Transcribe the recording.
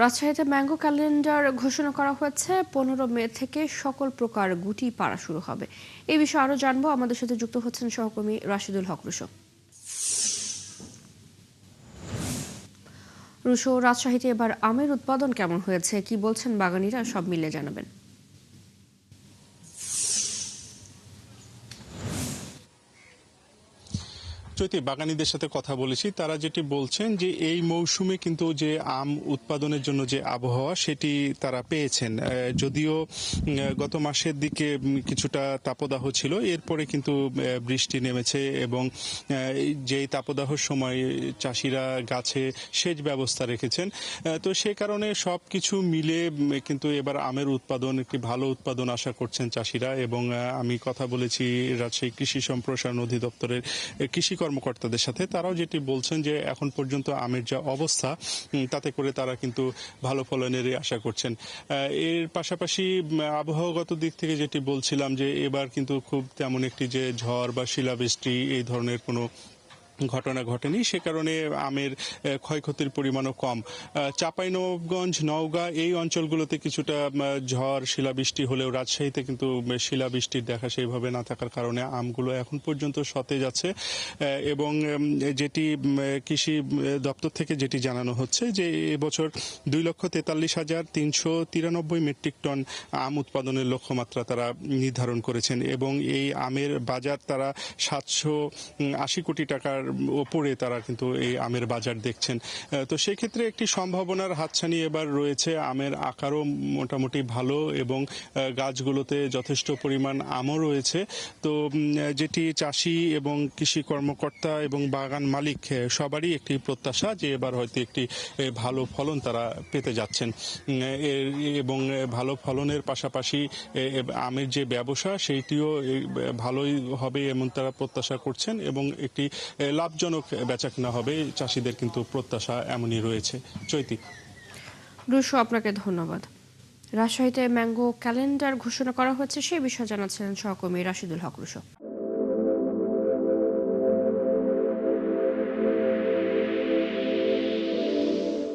রাজশাহীতে mango calendar ঘোষণা করা হয়েছে। 15 মে থেকে সকল প্রকার গুটি পাড়া শুরু হবে। এই বিষয়ে আরো জানবো, আমাদের সাথে যুক্ত হচ্ছেন সহকর্মী রাশিদুল হক রুশো। রুশো, রাজশাহীতে এবার আমের উৎপাদন কেমন হয়েছে, কি বলছেন বাগানীরা, সব মিলে জানাবেন। চৈতি, বাগানীদের সাথে কথা বলেছি, তারা যেটি বলছেন যে এই মৌসুমে কিন্তু যে আম উৎপাদনের জন্য যে আবহাওয়া সেটি তারা পেয়েছেন। যদিও গত মাসের দিকে কিছুটা তাপদাহ ছিল, এরপরে কিন্তু বৃষ্টি নেমেছে এবং যেই তাপদাহর সময় চাষিরা গাছে সেচ ব্যবস্থা রেখেছেন। তো সে কারণে সব কিছু মিলে কিন্তু এবার আমের উৎপাদন, একটি ভালো উৎপাদন আশা করছেন চাষিরা। এবং আমি কথা বলেছি রাজশাহী কৃষি সম্প্রসারণ অধিদপ্তরের কৃষি কর্মকর্তাদের সাথে, তারাও যেটি বলছেন যে এখন পর্যন্ত আমের যা অবস্থা তাতে করে তারা কিন্তু ভালো ফলনেরই আশা করছেন। এর পাশাপাশি আবহাওয়াগত দিক থেকে যেটি বলছিলাম যে এবার কিন্তু খুব তেমন একটি যে ঝড় বা শিলাবৃষ্টি এই ধরনের কোনো ঘটনা ঘটেনি, সে কারণে আমের ক্ষয়ক্ষতির পরিমাণও কম। চাঁপাইনবাবগঞ্জ, নওগাঁ এই অঞ্চলগুলোতে কিছুটা ঝড় শিলাবৃষ্টি হলেও রাজশাহীতে কিন্তু শিলাবৃষ্টির দেখা সেইভাবে না থাকার কারণে আমগুলো এখন পর্যন্ত সতেজ আছে। এবং যেটি কৃষি দপ্তর থেকে যেটি জানানো হচ্ছে যে এবছর 2,43,393 মেট্রিক টন আম উৎপাদনের লক্ষ্যমাত্রা তারা নির্ধারণ করেছেন এবং এই আমের বাজার তারা 780 কোটি টাকার ওপরে তারা কিন্তু এই আমের বাজার দেখছেন। তো সেক্ষেত্রে একটি সম্ভাবনার হাতছানি এবার রয়েছে। আমের আকারও মোটামুটি ভালো এবং গাছগুলোতে যথেষ্ট পরিমাণ আমও রয়েছে। তো যেটি চাষি এবং কৃষি কর্মকর্তা এবং বাগান মালিক সবারই একটি প্রত্যাশা যে এবার হয়তো একটি ভালো ফলন তারা পেতে যাচ্ছেন এবং ভালো ফলনের পাশাপাশি আমের যে ব্যবসা সেইটিও ভালোই হবে এমন তারা প্রত্যাশা করছেন এবং একটি লাভজনক বেচাকেনা হবে চাষিদের কিন্তু প্রত্যাশা এমনই রয়েছে। চৈতি। রুশো, আপনাকে ধন্যবাদ। রাজশাহীতে ম্যাঙ্গো ক্যালেন্ডার ঘোষণা করা হয়েছে, সে বিষয়ে জানাচ্ছিলেন সহকর্মী রাশিদুল হক রুশো।